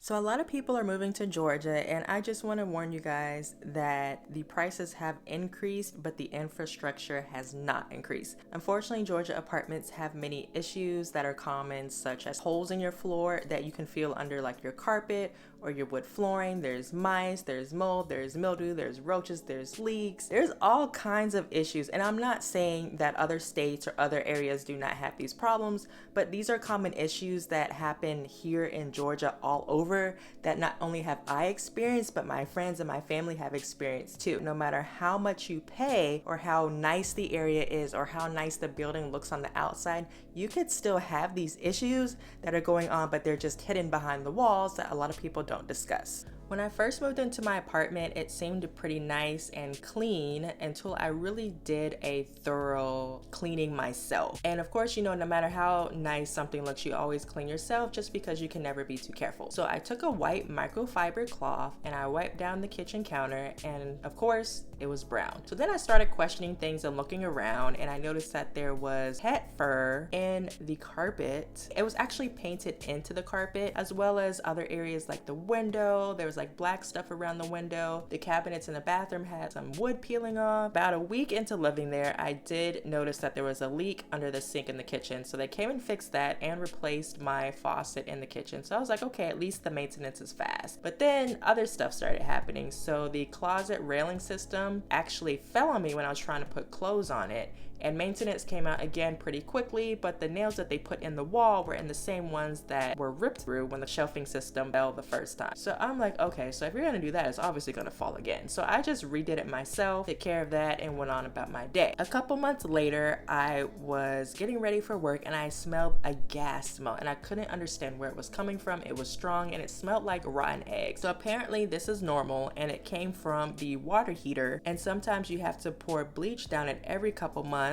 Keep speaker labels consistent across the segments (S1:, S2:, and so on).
S1: So a lot of people are moving to Georgia, and I just want to warn you guys that the prices have increased, but the infrastructure has not increased. Unfortunately, Georgia apartments have many issues that are common, such as holes in your floor that you can feel under like your carpet or your wood flooring. There's mice, there's mold, there's mildew, there's roaches, there's leaks. There's all kinds of issues. And I'm not saying that other states or other areas do not have these problems, but these are common issues that happen here in Georgia all over that not only have I experienced, but my friends and my family have experienced too. No matter how much you pay or how nice the area is or how nice the building looks on the outside, you could still have these issues that are going on, but they're just hidden behind the walls that a lot of people don't discuss. When I first moved into my apartment, it seemed pretty nice and clean until I really did a thorough cleaning myself. And of course, no matter how nice something looks, you always clean yourself just because you can never be too careful. So I took a white microfiber cloth and I wiped down the kitchen counter, and of course, it was brown. So then I started questioning things and looking around, and I noticed that there was pet fur in the carpet. It was actually painted into the carpet, as well as other areas like the window. There was like black stuff around the window. The cabinets in the bathroom had some wood peeling off. About a week into living there, I did notice that there was a leak under the sink in the kitchen. So they came and fixed that and replaced my faucet in the kitchen. So I was like, okay, at least the maintenance is fast. But then other stuff started happening. So the closet railing system actually fell on me when I was trying to put clothes on it. And maintenance came out again pretty quickly, but the nails that they put in the wall were in the same ones that were ripped through when the shelving system fell the first time. So I'm like, okay, so if you're gonna do that, it's obviously gonna fall again. So I just redid it myself, took care of that, and went on about my day. A couple months later, I was getting ready for work and I smelled a gas smell, and I couldn't understand where it was coming from. It was strong and it smelled like rotten eggs. So apparently this is normal, and it came from the water heater, and sometimes you have to pour bleach down it every couple months.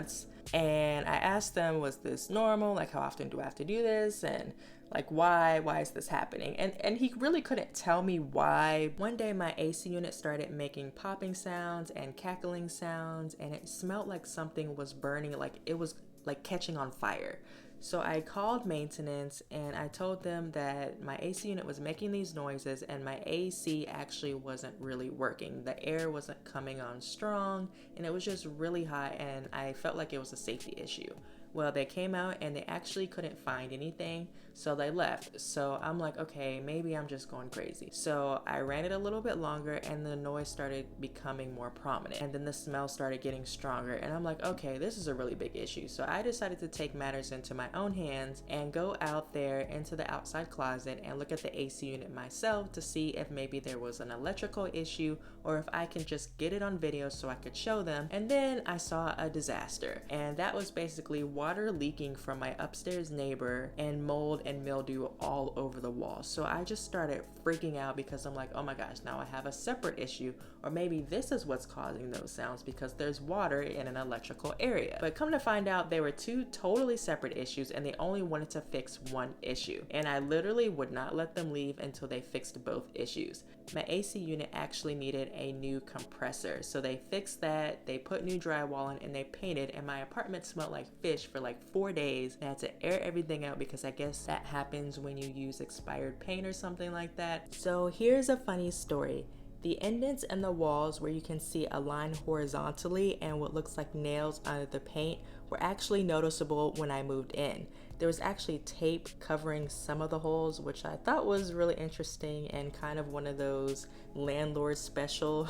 S1: And I asked them, was this normal? Like, how often do I have to do this? And like, why is this happening? And he really couldn't tell me why. One day my AC unit started making popping sounds and cackling sounds, and it smelled like something was burning, like it was like catching on fire. So I called maintenance and I told them that my AC unit was making these noises and my AC actually wasn't really working. The air wasn't coming on strong and it was just really hot, and I felt like it was a safety issue. Well, they came out and they actually couldn't find anything, so they left. So I'm like, okay, maybe I'm just going crazy. So I ran it a little bit longer and the noise started becoming more prominent, and then the smell started getting stronger, and I'm like, okay, this is a really big issue. So I decided to take matters into my own hands and go out there into the outside closet and look at the AC unit myself to see if maybe there was an electrical issue or if I can just get it on video so I could show them. And then I saw a disaster, and that was basically water leaking from my upstairs neighbor and mold and mildew all over the wall. So I just started freaking out because I'm like, oh my gosh, now I have a separate issue, or maybe this is what's causing those sounds because there's water in an electrical area. But come to find out, they were two totally separate issues and they only wanted to fix one issue. And I literally would not let them leave until they fixed both issues. My AC unit actually needed a new compressor. So they fixed that, they put new drywall in, and they painted, and my apartment smelled like fish for like 4 days. I had to air everything out because I guess that happens when you use expired paint or something like that. So here's a funny story. The indents in the walls where you can see a line horizontally and what looks like nails under the paint were actually noticeable when I moved in. There was actually tape covering some of the holes, which I thought was really interesting and kind of one of those landlord special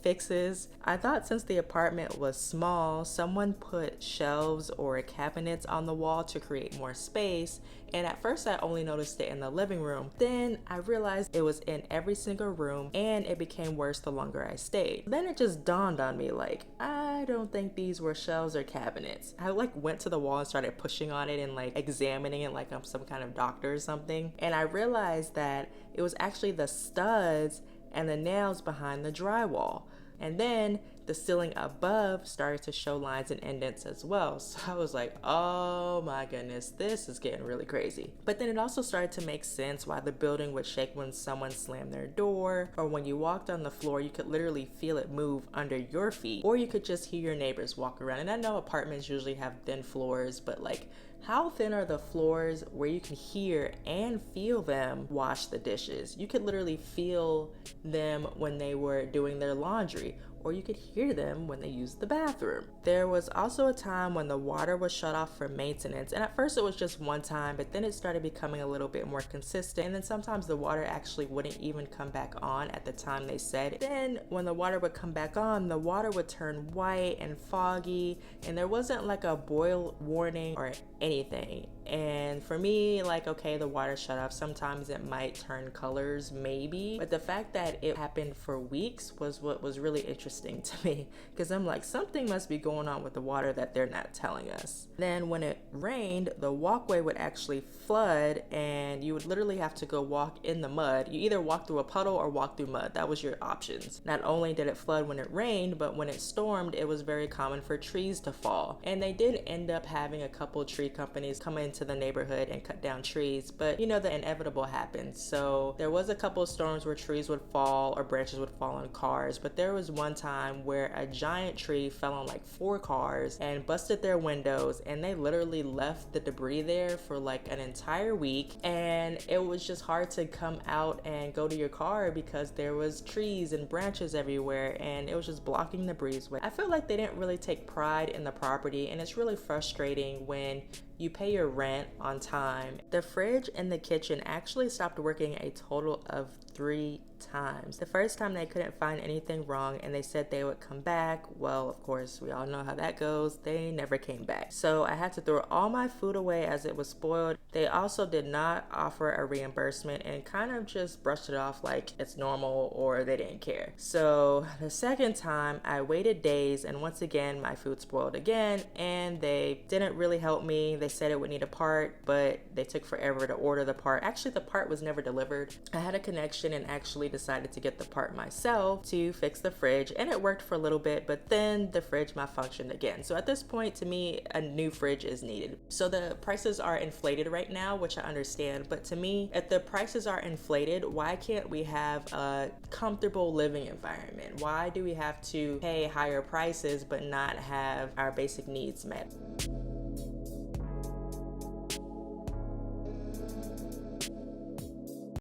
S1: fixes. I thought since the apartment was small, someone put shelves or cabinets on the wall to create more space. And at first I only noticed it in the living room. Then I realized it was in every single room, and it became worse the longer I stayed. Then it just dawned on me, like, I don't think these were shelves or cabinets. I went to the wall and started pushing on it and examining it like I'm some kind of doctor or something. And I realized that it was actually the studs and the nails behind the drywall. And then the ceiling above started to show lines and indents as well. So I was like, oh my goodness, this is getting really crazy. But then it also started to make sense why the building would shake when someone slammed their door, or when you walked on the floor, you could literally feel it move under your feet, or you could just hear your neighbors walk around. And I know apartments usually have thin floors, but like, how thin are the floors where you can hear and feel them wash the dishes? You could literally feel them when they were doing their laundry, or you could hear them when they used the bathroom. There was also a time when the water was shut off for maintenance, and at first it was just one time, but then it started becoming a little bit more consistent, and then sometimes the water actually wouldn't even come back on at the time they said. Then when the water would come back on, the water would turn white and foggy, and there wasn't like a boil warning or anything. And for me, like, okay, the water shut off, sometimes it might turn colors, maybe, but the fact that it happened for weeks was what was really interesting to me, because I'm like, something must be going on with the water that they're not telling us. Then when it rained, the walkway would actually flood, and you would literally have to go walk in the mud. You either walk through a puddle or walk through mud. That was your options. Not only did it flood when it rained, but when it stormed, it was very common for trees to fall. And they did end up having a couple tree companies come into the neighborhood and cut down trees, but you know, the inevitable happens. So there was a couple of storms where trees would fall or branches would fall on cars, but there was one time where a giant tree fell on like 4 cars and busted their windows, and they literally left the debris there for like an entire week, and it was just hard to come out and go to your car because there was trees and branches everywhere, and it was just blocking the breezeway. I feel like they didn't really take pride in the property, and it's really frustrating when you pay your rent on time. The fridge in the kitchen actually stopped working a total of 3 times. The first time they couldn't find anything wrong and they said they would come back. Well, of course, we all know how that goes. They never came back. So I had to throw all my food away as it was spoiled. They also did not offer a reimbursement and kind of just brushed it off like it's normal or they didn't care. So the second time I waited days, and once again my food spoiled again, and they didn't really help me. They said it would need a part, but they took forever to order the part. Actually, the part was never delivered. I had a connection and actually decided to get the part myself to fix the fridge, and it worked for a little bit, but then the fridge malfunctioned again. So at this point, to me, a new fridge is needed. So the prices are inflated right now, which I understand, but to me, if the prices are inflated, why can't we have a comfortable living environment? Why do we have to pay higher prices but not have our basic needs met?